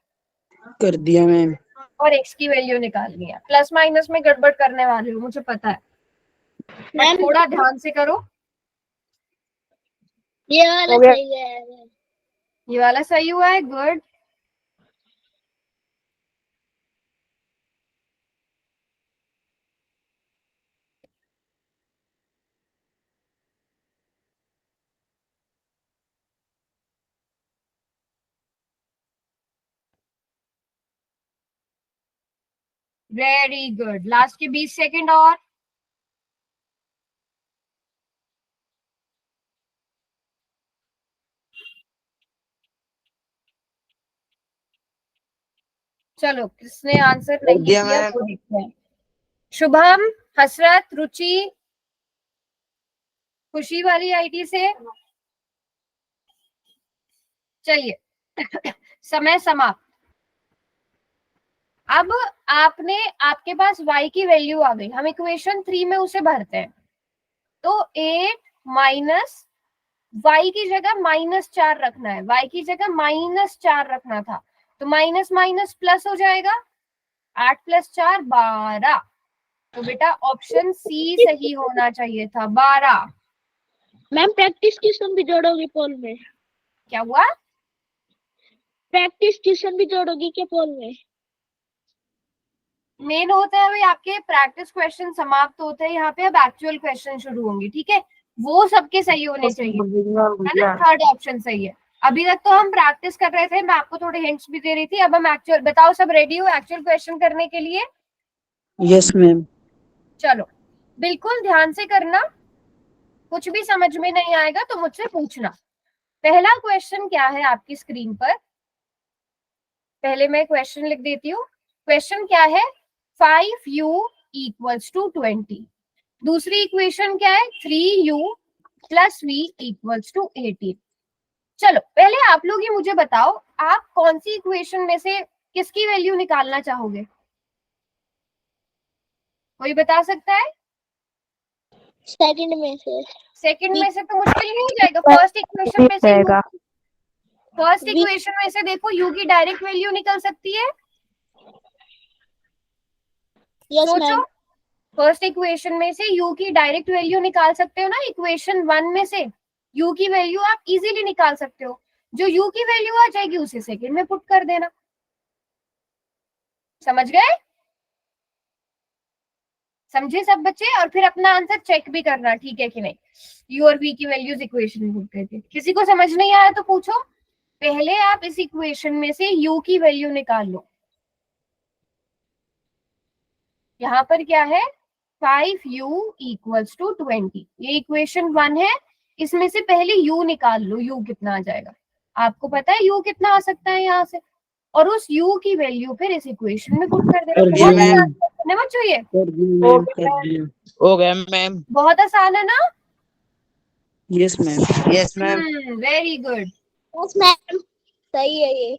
कर दिया मैम। और x की वैल्यू निकालनी है। प्लस माइनस में गड़बड़ करने वाले हो मुझे पता है, मैम थोड़ा ध्यान से करो। ये वाला सही है। ये वाला सही हुआ है, गुड। वेरी गुड, लास्ट के 20 सेकंड और। चलो किसने आंसर कर नहीं दिया किया मैम। वो देखते हैं। शुभम, हसरत, रुचि, खुशी वाली आईडी से। चलिए समय समाप्त। अब आपने, आपके पास y की वैल्यू आ गई, हम इक्वेशन 3 में उसे भरते हैं। तो 8 माइनस y की जगह -4 रखना है, y की जगह -4 रखना था, तो माइनस माइनस प्लस हो जाएगा, 8 + 4 12। तो बेटा ऑप्शन सी सही होना चाहिए था, 12। मैम प्रैक्टिस क्वेश्चन भी जोड़ोगी पोल में? क्या हुआ, प्रैक्टिस क्वेश्चन भी जोड़ोगी क्या पोल में? मेन होता है भाई आपके प्रैक्टिस क्वेश्चन समाप्त होते हैं, यहाँ पे अब एक्चुअल क्वेश्चन शुरू होंगे, ठीक है, वो सबके सही होने चाहिए, है ना, थर्ड ऑप्शन सही है। अभी तक तो हम प्रैक्टिस कर रहे थे, मैं आपको थोड़े हिंट्स भी दे रही थी, अब हम एक्चुअल, बताओ सब रेडी हो एक्चुअल क्वेश्चन करने के लिए? Yes ma'am. चलो बिल्कुल ध्यान से करना, कुछ भी समझ में नहीं आएगा तो मुझसे पूछना। पहला क्वेश्चन क्या है आपकी स्क्रीन पर, पहले मैं क्वेश्चन लिख देती हूँ। क्वेश्चन क्या है, 5u इक्वल्स टू 20। दूसरी इक्वेशन क्या है, 3u plus v equals to 18। चलो पहले आप लोग ही मुझे बताओ, आप कौन सी इक्वेशन में से किसकी वैल्यू निकालना चाहोगे, कोई बता सकता है? सेकंड में से। सेकंड में से तो मुश्किल नहीं हो जाएगा, फर्स्ट इक्वेशन में से u, फर्स्ट इक्वेशन में से देखो u की डायरेक्ट वैल्यू निकल सकती है, यस सोचो। मैम। फर्स्ट इक्वेशन में से u की डायरेक्ट वैल्यू निकाल सकते हो ना, इक्वेशन 1 में से u की वैल्यू आप इजीली निकाल सकते हो, जो u की वैल्यू आ जाएगी उसे सेकंड में पुट कर देना। समझ गए, समझे सब बच्चे? और फिर अपना आंसर चेक भी करना, ठीक है कि नहीं, u और v की वैल्यूज इक्वेशन में पुट करके। किसी को समझ नहीं आया तो पूछो, पहले आप इस इक्वेशन में से u की वैल्यू निकाल लो। यहाँ पर क्या है, 5u इक्वल्स टू 20, ये इक्वेशन 1 है, इसमें से पहले u निकाल लो, u कितना आ जाएगा, आपको पता है u कितना आ सकता है यहाँ से, और उस u की वैल्यू फिर इस इक्वेशन में पुट कर देना। कर दिया बहुत मैम। आसान है बच्चों, ये कर दिया मैम। कर दिया। हो गया मैम। बहुत आसान है ना? Yes ma'am. Yes ma'am. Very good. Yes ma'am सही है ये।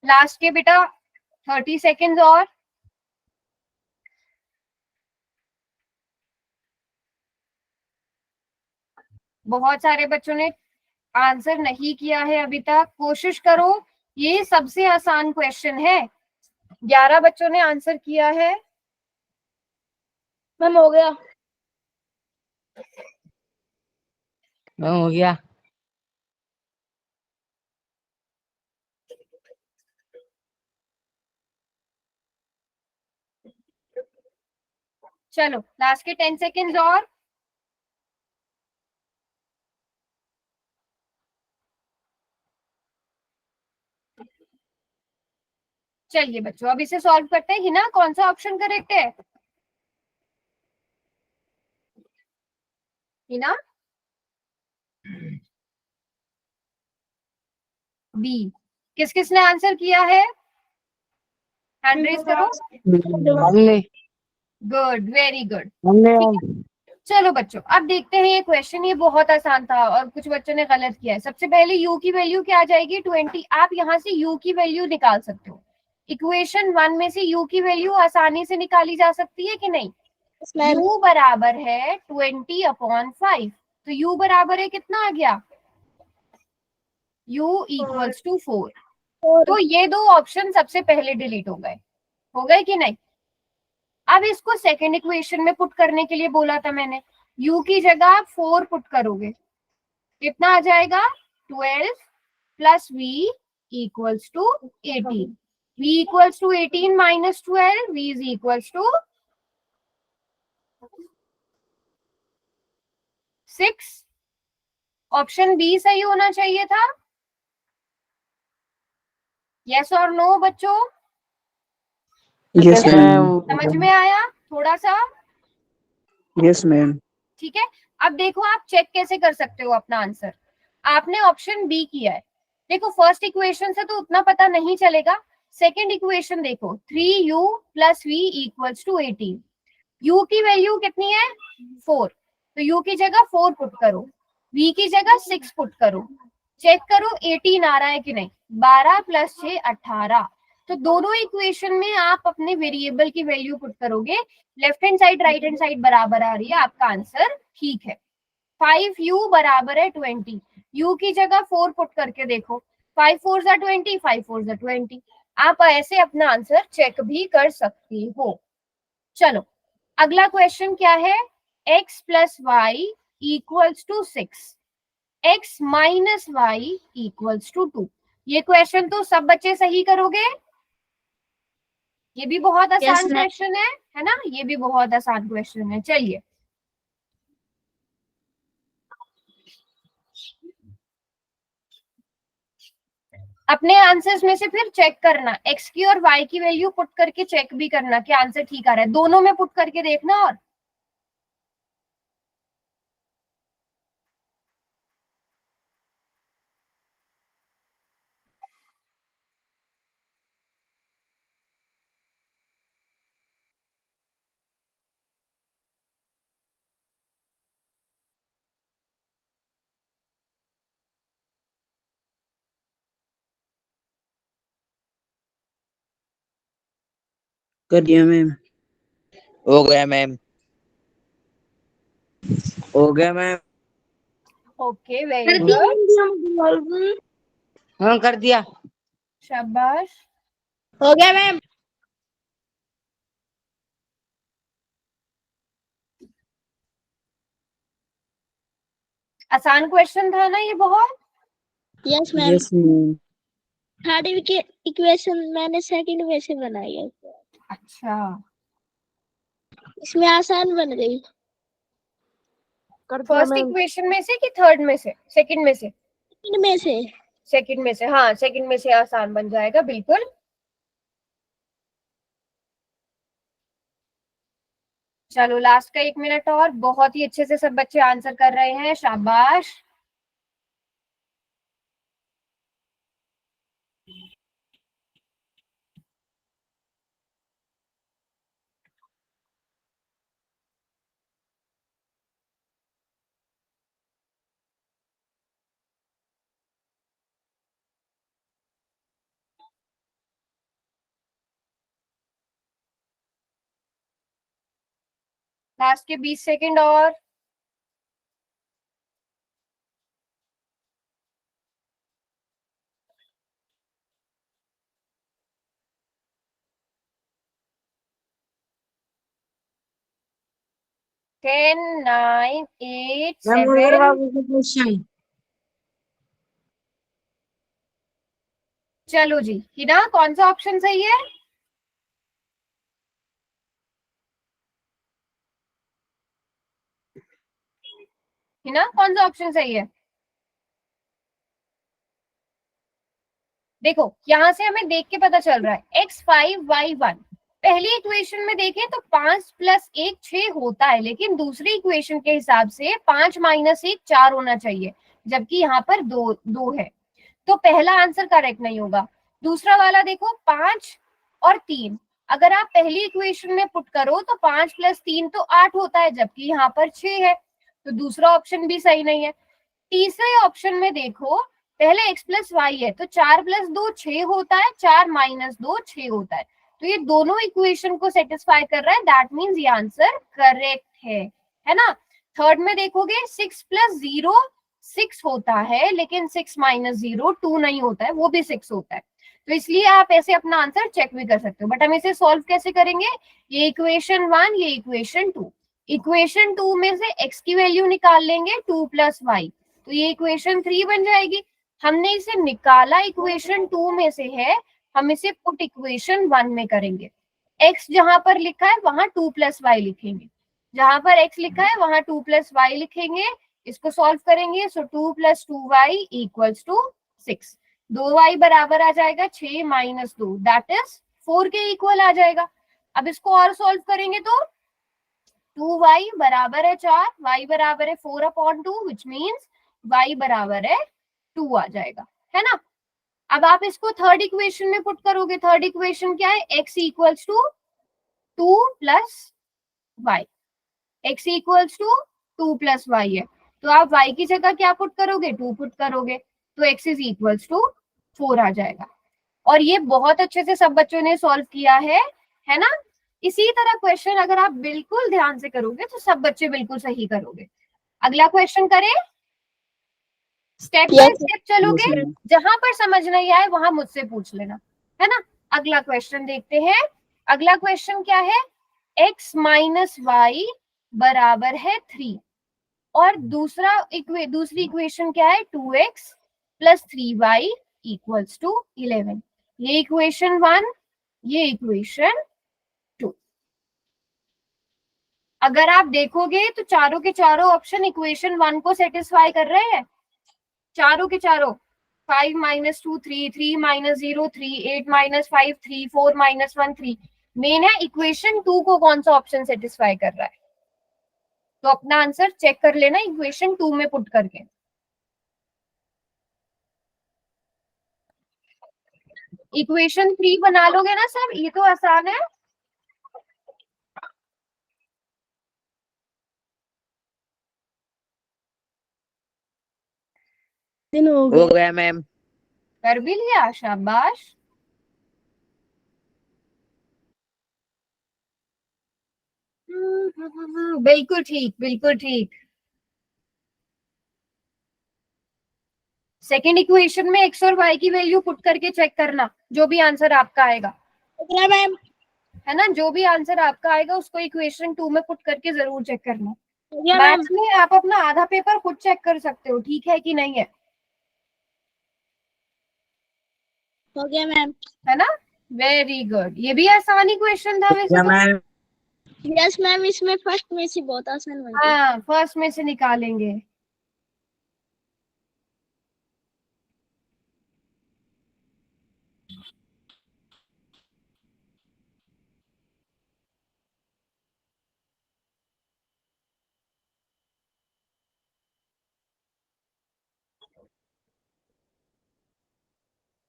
लास्ट के बेटा 30 सेकेंड्स और। बहुत सारे बच्चों ने आंसर नहीं किया है अभी तक, कोशिश करो, ये सबसे आसान क्वेश्चन है। 11 बच्चों ने आंसर किया है। मैम हो गया। हो गया। चलो लास्ट के 10 सेकेंड्स और। चलिए बच्चों अब इसे सॉल्व करते हैं। हिना कौन सा ऑप्शन करेक्ट है? हिना बी। किस किसने आंसर किया है? हैंड रेज करो। हमने गुड, वेरी गुड। हमने ठीक है, चलो बच्चों अब देखते हैं ये क्वेश्चन। ये बहुत आसान था और कुछ बच्चों ने गलत किया है। सबसे पहले u की वैल्यू क्या आ जाएगी? 20। आप यहाँ से u की वैल्यू निकाल सकते हो। इक्वेशन 1 में से u की वैल्यू आसानी से निकाली जा सकती है कि नहीं? Yes ma'am. u बराबर है 20/5। तो u बराबर है कितना आ गया? u equals to 4। तो ये दो ऑप्शन सबसे पहले डिलीट हो गए कि नहीं? अब इसको सेकंड इक्वेशन में पुट करने के लिए बोला था मैंने। u की जगह आप 4 पुट करोगे, कितना आ जाएगा? 12 plus v equals to 18। v equals to 18 minus 12, v is equals to 6। Option B सही होना चाहिए था। यस और नो बच्चों? Yes ma'am. समझ में आया थोड़ा सा? Yes ma'am. ठीक है, अब देखो आप चेक कैसे कर सकते हो अपना आंसर। आपने ऑप्शन बी किया है। देखो फर्स्ट इक्वेशन से तो उतना पता नहीं चलेगा। सेकंड इक्वेशन देखो, 3u plus v equals to 18। u की वैल्यू कितनी है? 4। तो u की जगह 4 पुट करो, v की जगह 6 पुट करो। चेक करो 18 आ रहा है कि नहीं। 12 प्लस 6 18। तो दोनों इक्वेशन में आप अपने वेरिएबल की वैल्यू पुट करोगे। Left hand side right hand side बराबर आ रही है, आपका आंसर ठीक है। 5u बराबर है 20। u की जगह 4 पुट करके देखो। 5 4 जा 20, 5 4 जा 20। आप ऐसे अपना आंसर चेक भी कर सकते हो। चलो अगला क्वेश्चन क्या है? x plus y equals to 6, x minus y equals to 2। ये क्वेश्चन तो सब बच्चे सही करोगे। ये भी बहुत आसान मैम। क्वेश्चन है ना? ये भी बहुत आसान क्वेश्चन है। चलिए अपने आंसर्स में से फिर चेक करना, x की और y की वैल्यू पुट करके चेक भी करना कि आंसर ठीक आ रहा है। दोनों में पुट करके देखना। और कर दिया मैम। हो गया मैम। हो गया मैम। ओके, वेरी कर दिया गुड, मैम। हाँ कर दिया। शाबाश। हो गया मैम। आसान क्वेश्चन था ना ये बहुत? Yes ma'am. Yes ma'am. Third equation मैंने सेकंड में से बनाई है, अच्छा, इसमें आसान बन गई। फर्स्ट इक्वेशन में से कि थर्ड में से? सेकंड में से। इनमें से। सेकंड में से, हाँ सेकंड में से आसान बन जाएगा बिल्कुल। चलो लास्ट का 1 मिनट और। बहुत ही अच्छे से सब बच्चे आंसर कर रहे हैं, शाबाश। लास्ट के 20 सेकंड और। टेन, 9, 8, 7। क्वेश्चन चलो जी, हिना कौन सा ऑप्शन सही है? है ना, कौन सा ऑप्शन सही है? देखो यहां से हमें देख के पता चल रहा है x5y1, पहली इक्वेशन में देखें तो 5 + 1 6 होता है, लेकिन दूसरी इक्वेशन के हिसाब से 5 - 1 4 होना चाहिए, जबकि यहाँ पर दो है, तो पहला आंसर करेक्ट नहीं होगा। दूसरा वाला देखो 5 और 3, अगर आप पहली इक्वेशन में पुट करो तो 5 + 3 तो 8 होता है, जबकि यहाँ पर 6 है, तो दूसरा ऑप्शन भी सही नहीं है। तीसरे ऑप्शन में देखो, पहले x + y है तो 4 + 2 6 होता है, 4 - 2 6 होता है, तो ये दोनों इक्वेशन को सेटिस्फाई कर रहा है, दैट मीन्स ये आंसर करेक्ट है ना। थर्ड में देखोगे 6 + 0 6 होता है, लेकिन 6 - 0 2 नहीं होता है, वो भी 6 होता है, तो इसलिए आप ऐसे अपना आंसर चेक भी कर सकते हो। बट हम इसे सॉल्व कैसे करेंगे, ये इक्वेशन 1 ये इक्वेशन 2, इक्वेशन 2 में से x की वैल्यू निकाल लेंगे 2 + y, तो ये इक्वेशन 3 बन जाएगी। हमने इसे निकाला इक्वेशन 2 में से है, हम इसे पुट इक्वेशन 1 में करेंगे। x जहां पर लिखा है वहां 2 + y लिखेंगे, जहां पर x लिखा है वहां 2 + y लिखेंगे, इसको सॉल्व करेंगे, सो 2 + 2y = 6, 2y बराबर आ जाएगा 6 - 2, दैट इज 4 के इक्वल आ जाएगा। अब इसको और सॉल्व करेंगे तो 2y बराबर है 4, y बराबर है 4/2, विच मीन्स y बराबर है 2 आ जाएगा, है ना। अब आप इसको थर्ड इक्वेशन में पुट करोगे, थर्ड इक्वेशन क्या है, x = 2 + y, x = 2 + y है, तो आप y की जगह क्या पुट करोगे, 2 पुट करोगे, तो x = 4 आ जाएगा। और ये बहुत अच्छे से सब बच्चों ने सॉल्व किया है ना। इसी तरह क्वेश्चन अगर आप बिल्कुल ध्यान से करोगे तो सब बच्चे बिल्कुल सही करोगे। अगला क्वेश्चन करें, step by Yes, step Yes, चलोगे, ma'am. जहां पर समझ नहीं आए वहां मुझसे पूछ लेना, है ना। अगला क्वेश्चन देखते हैं। अगला क्वेश्चन क्या है, x - y बराबर है 3, और दूसरी इक्वेशन क्या है, 2x + 3y = 11, ये इक्वेशन 1 ये इक्वेशन 2। अगर आप देखोगे तो चारों के चारों ऑप्शन इक्वेशन 1 को सेटिस्फाई कर रहे हैं, चारों के चारों। 5 - 2 3, 3 - 0 3, 8 - 5 3, 4 - 1 3, मेन है इक्वेशन 2 को कौन सा ऑप्शन सेटिस्फाई कर रहा है, तो अपना आंसर चेक कर लेना इक्वेशन 2 में पुट करके। इक्वेशन 3 बना लोगे ना सब, ये तो आसान है। दिन हो हो गए। गया मैम। कर भी लिया, शाबाश। बिल्कुल ठीक, बिल्कुल ठीक। सेकेंड इक्वेशन में x और y की वैल्यू पुट करके चेक करना, जो भी आंसर आपका आएगा, अगला मैम। है ना, जो भी आंसर आपका आएगा उसको इक्वेशन 2 में पुट करके जरूर चेक करना। अगला मैम। मैथ्स में आप अपना आधा पेपर खुद चेक कर सकते हो, ठीक है कि नहीं है, हो गया मैम। है ना। वेरी गुड, ये भी आसानी क्वेश्चन था वैसे Yeah, तो। ma'am. यस मैम, इसमें फर्स्ट में से बहुत आसान बन गया। हाँ, फर्स्ट में से निकालेंगे।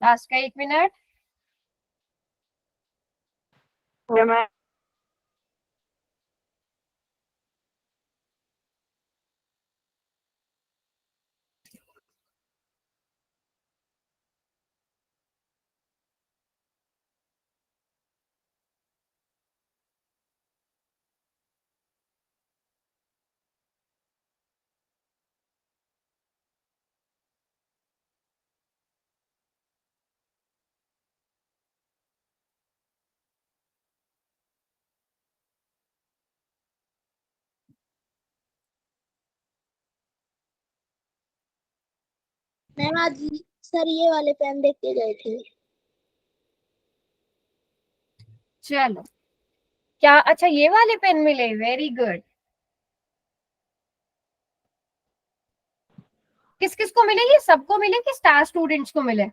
लास्ट का 1 मिनट। Yeah, ma'am. मैम आज सर ये वाले पेन देख के गए थे। चलो, क्या अच्छा ये वाले पेन मिले, वेरी गुड। किस किस को मिले, ये सबको मिले कि स्टार स्टूडेंट्स को मिले?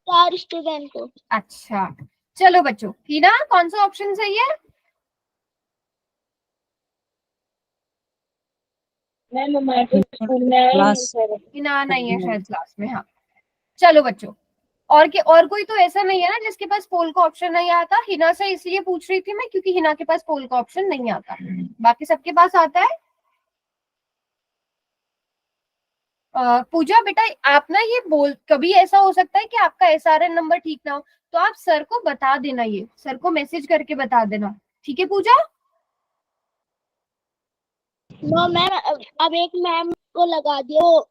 4 स्टूडेंट को। अच्छा चलो बच्चों, हिना कौन सा ऑप्शन सही है? मैम हमारे तो स्कूल में आया नहीं क्लास सर। हिना नहीं है शायद क्लास में। हाँ चलो बच्चों, और कोई तो ऐसा नहीं है ना जिसके पास पोल का ऑप्शन नहीं आता? हिना से इसलिए पूछ रही थी मैं क्योंकि हिना के पास पोल का ऑप्शन नहीं आता, बाकी सबके पास आता है। पूजा बेटा आप ना ये बोल, कभी ऐसा हो सकता है कि आपका SRN नंबर ठीक ना हो, तो आप सर को बता देना, ये सर को मैसेज करके बता देना, ठीक है पूजा? नो मैम, अब एक मैम को लगा दिया, वो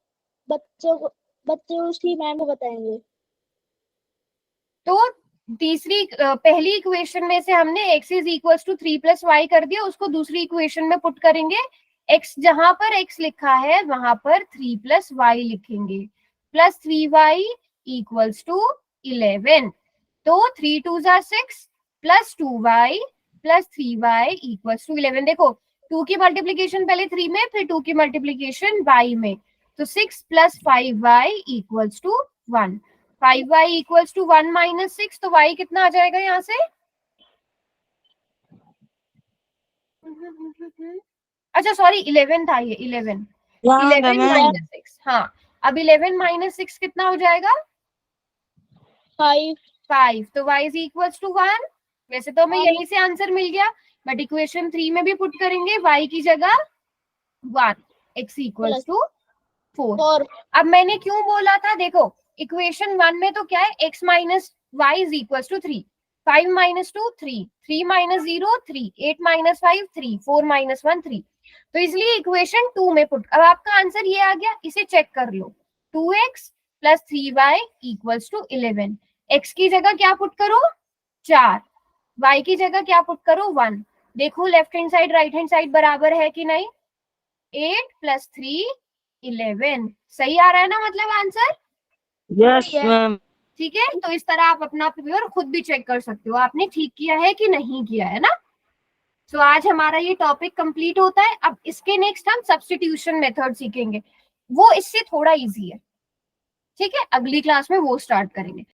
बच्चे उसी मैम को बताएंगे। तो पहली इक्वेशन में से हमने x is equal to 3 plus y कर दिया, उसको दूसरी इक्वेशन में पुट करेंगे। x जहां पर x लिखा है वहां पर 3 प्लस वाई लिखेंगे, प्लस 3y इक्वल्स टू 11। तो 3 2 जार 6 plus 2y plus 3y equals to 11। देखो 2 की मल्टीप्लीकेशन पहले 3 में, फिर 2 की मल्टीप्लीकेशन y में, तो 6 plus 5y equals to 1। 5y equals to 1 minus 6, तो y कितना आ जाएगा यहाँ से? अच्छा सॉरी 11 था ये, 11 माइनस 6। हाँ अब 11 माइनस 6 कितना हो जाएगा? 5। तो y इज इक्वल्स टू 1। वैसे तो हमें यहीं से आंसर मिल गया, बट इक्वेशन 3 में भी पुट करेंगे y की जगह 1, x इक्वल्स टू 4। अब मैंने क्यों बोला था, देखो इक्वेशन 1 में तो क्या है, x minus y is equals to 3, 5 minus 2 3, 3 minus 0 3, 8 minus 5 3, 4 minus 1 3, तो इसलिए इक्वेशन 2 में पुट। अब आपका आंसर ये आ गया, इसे चेक कर लो, 2x plus 3y equals to 11। x की जगह क्या पुट करो? 4, y की जगह क्या पुट करो? 1। देखो left hand side right hand side बराबर है कि नहीं? 8 प्लस 3 11, सही आ रहा है ना मतलब आंसर? Yes ma'am. ठीक है, तो इस तरह आप अपना प्योर खुद भी चेक कर सकते हो आपने ठीक किया है कि नहीं किया है ना। तो आज हमारा ये टॉपिक कंप्लीट होता है। अब इसके नेक्स्ट हम सब्स्टिट्यूशन मेथड सीखेंगे, वो इससे थोड़ा इजी है, ठीक है? अगली क्लास में वो स्टार्ट करेंगे।